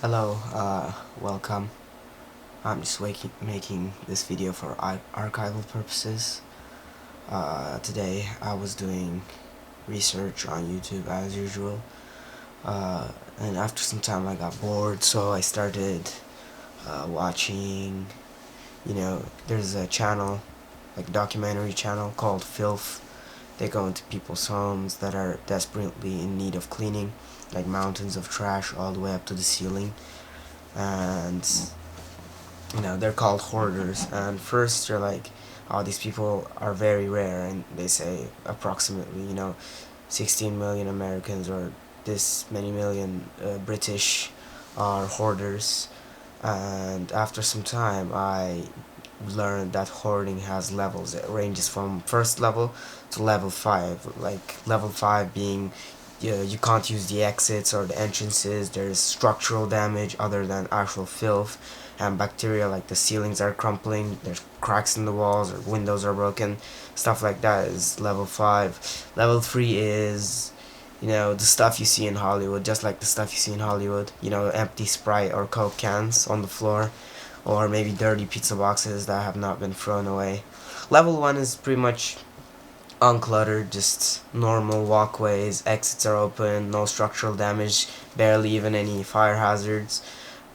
Hello, welcome. I'm just making this video for archival purposes. Today I was doing research on YouTube as usual, and after some time I got bored, so I started watching, there's a channel, like a documentary channel called Filth. They go into people's homes that are desperately in need of cleaning, like mountains of trash all the way up to the ceiling, and they're called hoarders. And first you're like, oh, these people are very rare, and they say approximately 16 million Americans or this many million British are hoarders. And after some time I learned that hoarding has levels. It ranges from first level to level 5, like level 5 being you can't use the exits or the entrances. There's structural damage other than actual filth and bacteria, like the ceilings are crumbling, there's cracks in the walls or windows are broken, stuff like that is level 5. Level 3 is the stuff you see in Hollywood, just like the stuff you see in Hollywood, empty Sprite or Coke cans on the floor, or maybe dirty pizza boxes that have not been thrown away. Level 1 is pretty much uncluttered, just normal walkways, exits are open, no structural damage, barely even any fire hazards.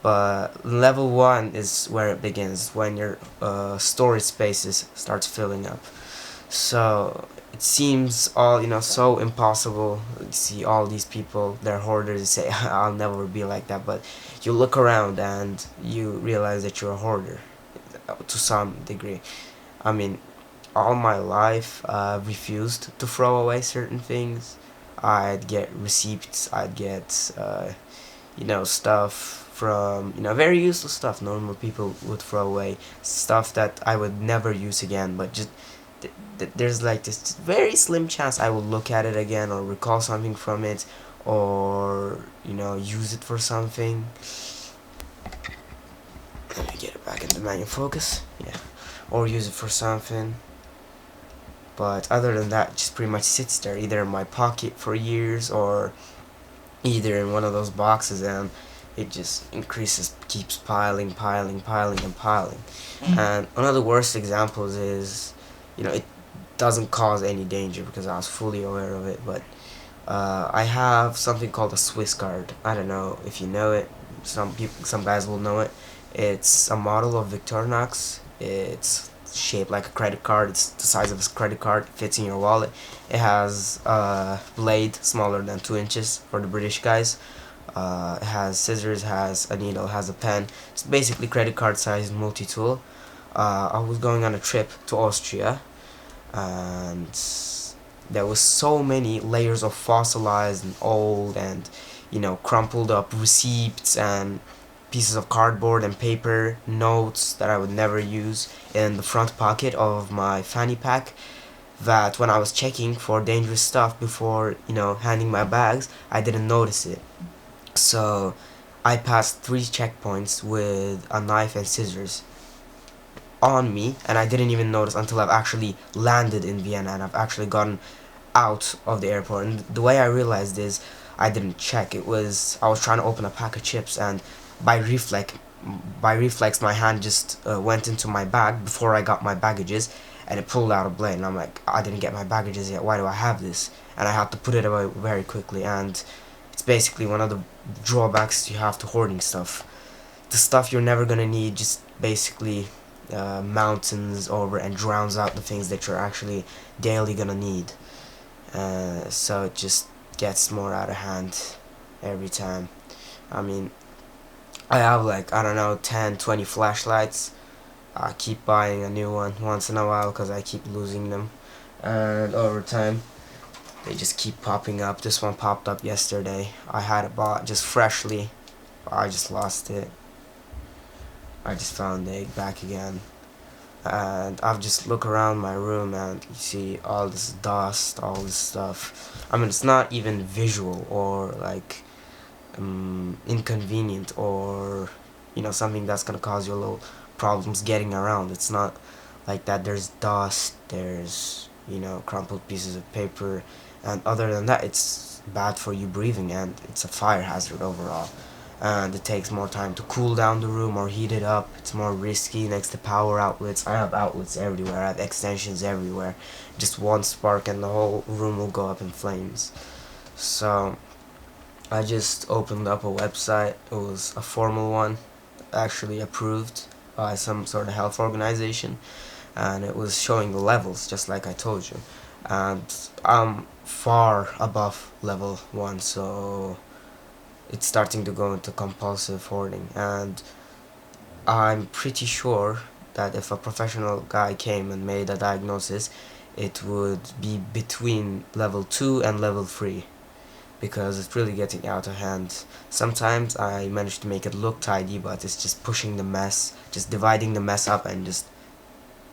But level 1 is where it begins, when your storage spaces starts filling up. So it seems all so impossible. You see all these people, they're hoarders. You say I'll never be like that, but you look around and you realize that you're a hoarder to some degree. I mean, all my life I've refused to throw away certain things. I'd get receipts, I'd get stuff from very useless stuff normal people would throw away, stuff that I would never use again, but just there's like this very slim chance I will look at it again or recall something from it, or use it for something. Let me get it back into manual focus. Yeah, or use it for something. But other than that, it just pretty much sits there, either in my pocket for years or either in one of those boxes, and it just increases, keeps piling, and piling. And one of the worst examples is, it doesn't cause any danger because I was fully aware of it, but I have something called a Swiss card. I don't know if you know it. Some guys will know it. It's a model of Victorinox. It's shaped like a credit card. It's the size of a credit card. It fits in your wallet. It has a blade smaller than 2 inches for the British guys. It has scissors, has a needle, has a pen. It's basically credit card sized multi-tool. I was going on a trip to Austria, and there was so many layers of fossilized and old and crumpled up receipts and pieces of cardboard and paper, notes that I would never use in the front pocket of my fanny pack, that when I was checking for dangerous stuff before handing my bags, I didn't notice it. So I passed 3 checkpoints with a knife and scissors on me, and I didn't even notice until I've actually landed in Vienna and I've actually gotten out of the airport. And the way I realized is I didn't check. I was trying to open a pack of chips, and by reflex my hand just went into my bag before I got my baggages, and it pulled out a blade, and I'm like, I didn't get my baggages yet, why do I have this? And I had to put it away very quickly. And it's basically one of the drawbacks you have to hoarding stuff. The stuff you're never gonna need just basically mountains over and drowns out the things that you're actually daily gonna need. So it just gets more out of hand every time. I mean, I have like, I don't know, 10, 20 flashlights. I keep buying a new one once in a while because I keep losing them. And over time, they just keep popping up. This one popped up yesterday. I had it bought just freshly, but I just lost it. I just found the egg back again. And I've just look around my room and you see all this dust, all this stuff. I mean, it's not even visual or like inconvenient or something that's gonna cause you a little problems getting around. It's not like that. There's dust, there's crumpled pieces of paper, and other than that, it's bad for you breathing, and it's a fire hazard overall. and it takes more time to cool down the room or heat it up. It's more risky next to power outlets. I have outlets everywhere, I have extensions everywhere. Just one spark and the whole room will go up in flames. So I just opened up a website. It was a formal one, actually approved by some sort of health organization, and it was showing the levels just like I told you, and I'm far above level 1, so it's starting to go into compulsive hoarding, and I'm pretty sure that if a professional guy came and made a diagnosis, it would be between level 2 and level 3, because it's really getting out of hand. Sometimes I manage to make it look tidy, but it's just pushing the mess, just dividing the mess up and just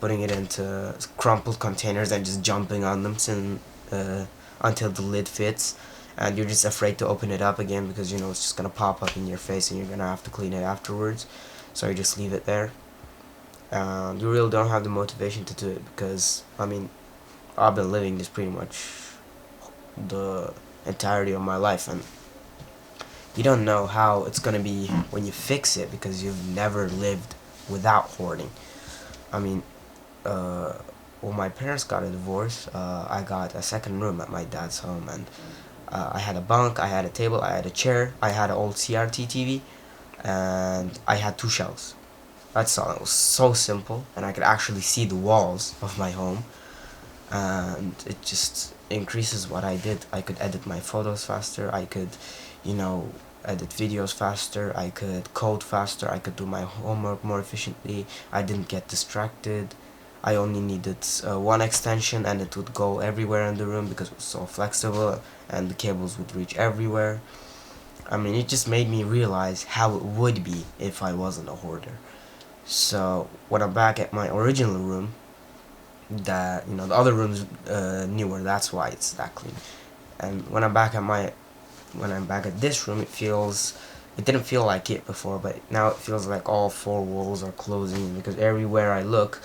putting it into crumpled containers and just jumping on them until the lid fits, and you're just afraid to open it up again because you know it's just gonna pop up in your face and you're gonna have to clean it afterwards, so you just leave it there. You really don't have the motivation to do it because, I mean, I've been living this pretty much the entirety of my life, and you don't know how it's gonna be when you fix it because you've never lived without hoarding. I mean, when my parents got a divorce, I got a second room at my dad's home, and I had a bunk, I had a table, I had a chair, I had an old CRT TV, and I had 2 shelves. That's all. It was so simple, and I could actually see the walls of my home, and it just increases what I did. I could edit my photos faster, I could, you know, edit videos faster, I could code faster, I could do my homework more efficiently, I didn't get distracted. I only needed one extension and it would go everywhere in the room because it was so flexible and the cables would reach everywhere. I mean, it just made me realize how it would be if I wasn't a hoarder. So when I'm back at my original room, that, you know, the other room's newer, that's why it's that clean. And when I'm back at this room, it didn't feel like it before, but now it feels like all 4 walls are closing because everywhere I look,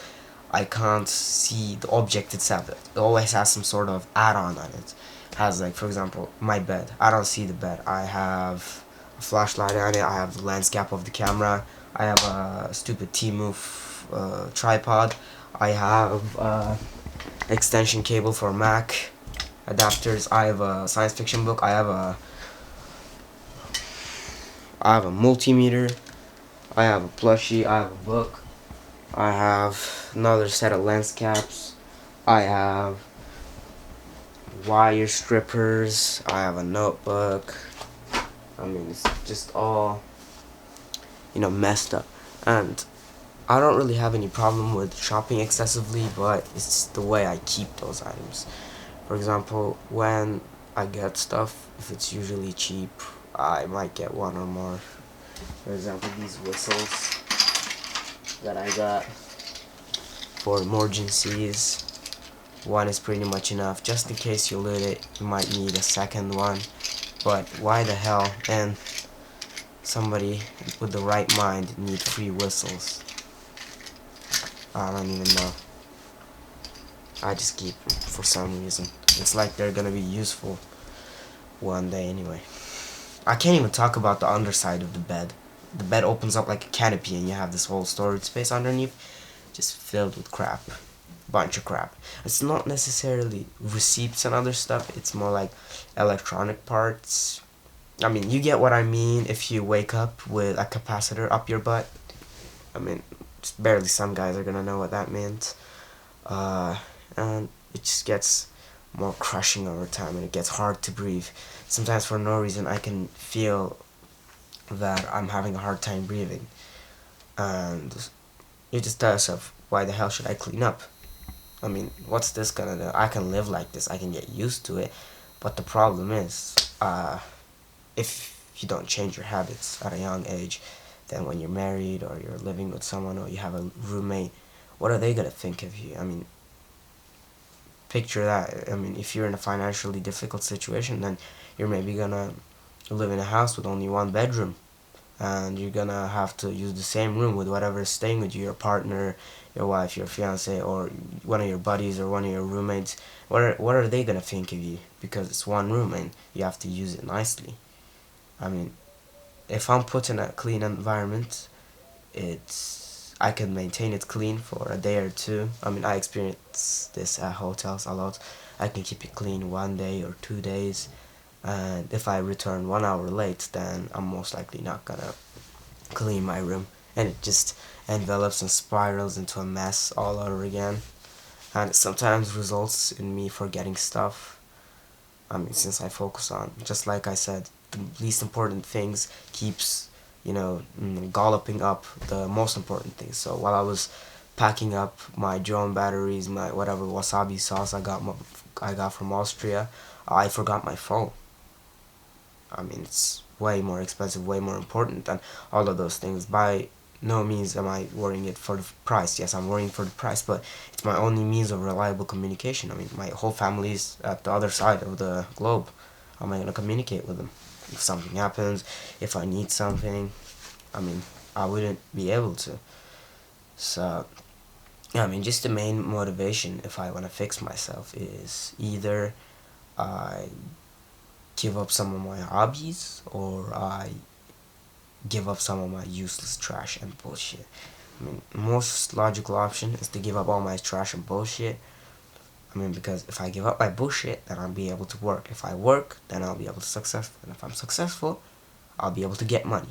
I can't see the object itself. It always has some sort of add-on on it. It has, like, for example, my bed. I don't see the bed. I have a flashlight on it. I have the lens cap of the camera. I have a stupid T-Move tripod. I have extension cable for Mac adapters. I have a science fiction book. I have a multimeter. I have a plushie. I have a book. I have another set of lens caps. I have wire strippers. I have a notebook. I mean, it's just all, you know, messed up. And I don't really have any problem with shopping excessively, but it's the way I keep those items. For example, when I get stuff, if it's usually cheap, I might get one or more. For example, these whistles that I got for emergencies. One is pretty much enough. Just in case you lose it, you might need a second one. But why the hell then somebody with the right mind need 3 whistles? I don't even know. I just keep them for some reason. It's like they're gonna be useful one day anyway. I can't even talk about the underside of the bed. The bed opens up like a canopy and you have this whole storage space underneath just filled with crap. Bunch of crap. It's not necessarily receipts and other stuff, it's more like electronic parts. I mean, you get what I mean if you wake up with a capacitor up your butt. I mean, just barely some guys are gonna know what that means. And it just gets more crushing over time and it gets hard to breathe. Sometimes for no reason I can feel that I'm having a hard time breathing. And you just tell yourself, why the hell should I clean up? I mean, what's this gonna do? I can live like this, I can get used to it. But the problem is, if you don't change your habits at a young age, then when you're married or you're living with someone or you have a roommate, what are they gonna think of you? I mean, picture that. I mean, if you're in a financially difficult situation, then you're maybe gonna live in a house with only 1 bedroom, and you're gonna have to use the same room with whatever is staying with you, your partner, your wife, your fiance, or one of your buddies or one of your roommates. What are they gonna think of you? Because it's 1 room and you have to use it nicely. I mean, if I'm put in a clean environment, I can maintain it clean for a day or two. I mean, I experience this at hotels a lot. I can keep it clean 1 day or 2 days, and if I return 1 hour late, then I'm most likely not gonna clean my room, and it just envelops and spirals into a mess all over again, and it sometimes results in me forgetting stuff. I mean, since I focus on, just like I said, the least important things keeps, galloping up the most important things. So while I was packing up my drone batteries, my whatever wasabi sauce I got from Austria, I forgot my phone. I mean, it's way more expensive, way more important than all of those things. By no means am I worrying it for the price. Yes, I'm worrying for the price, but it's my only means of reliable communication. I mean, my whole family's at the other side of the globe. How am I going to communicate with them? If something happens, if I need something, I mean, I wouldn't be able to. So, yeah, I mean, just the main motivation if I want to fix myself is either I give up some of my hobbies, or I give up some of my useless trash and bullshit. I mean, most logical option is to give up all my trash and bullshit. I mean, because if I give up my bullshit, then I'll be able to work. If I work, then I'll be able to successful. And if I'm successful, I'll be able to get money.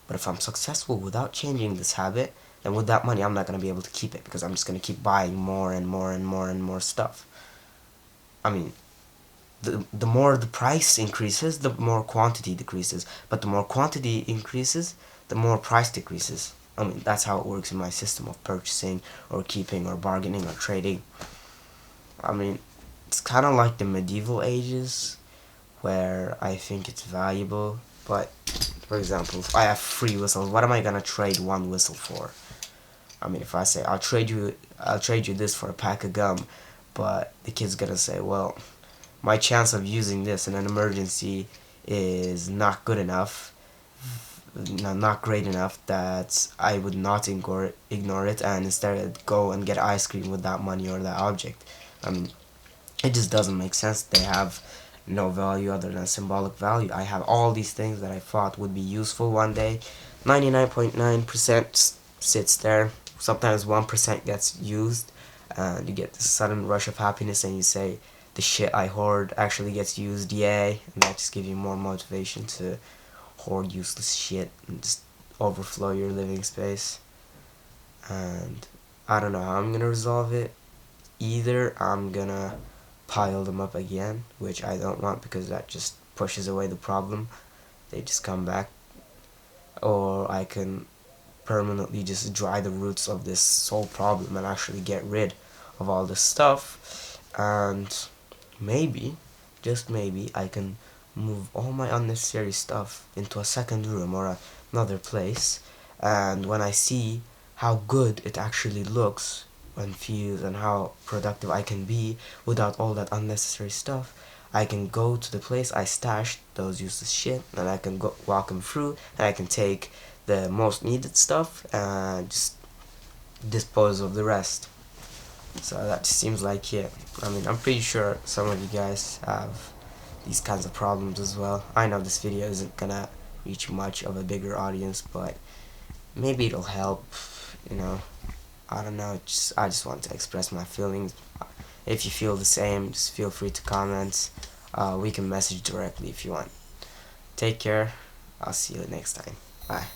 But if I'm successful without changing this habit, then with that money, I'm not going to be able to keep it, because I'm just going to keep buying more and more and more and more stuff. I mean, the more the price increases, the more quantity decreases. But the more quantity increases, the more price decreases. I mean, that's how it works in my system of purchasing or keeping or bargaining or trading. I mean, it's kind of like the medieval ages, where I think it's valuable. But, for example, if I have 3 whistles, what am I gonna trade 1 whistle for? I mean, if I say I'll trade you this for a pack of gum, but the kid's gonna say, well, my chance of using this in an emergency is not good enough, not great enough, that I would not ignore it and instead go and get ice cream with that money or that object. It just doesn't make sense. They have no value other than symbolic value. I have all these things that I thought would be useful one day. 99.9% sits there. Sometimes 1% gets used, and you get this sudden rush of happiness, and you say, the shit I hoard actually gets used, yay. And that just gives you more motivation to hoard useless shit and just overflow your living space. And I don't know how I'm gonna resolve it. Either I'm gonna pile them up again, which I don't want, because that just pushes away the problem. They just come back. Or I can permanently just dry the roots of this whole problem and actually get rid of all this stuff. And maybe, just maybe, I can move all my unnecessary stuff into a second room or another place, and when I see how good it actually looks and feels and how productive I can be without all that unnecessary stuff, I can go to the place I stashed those useless shit, and I can go walk them through, and I can take the most needed stuff and just dispose of the rest. So that just seems like it. I mean, I'm pretty sure some of you guys have these kinds of problems as well. I know this video isn't gonna reach much of a bigger audience, but maybe it'll help, you know. I don't know, I just want to express my feelings. If you feel the same, just feel free to comment. We can message directly if you want. Take care. I'll see you next time. Bye.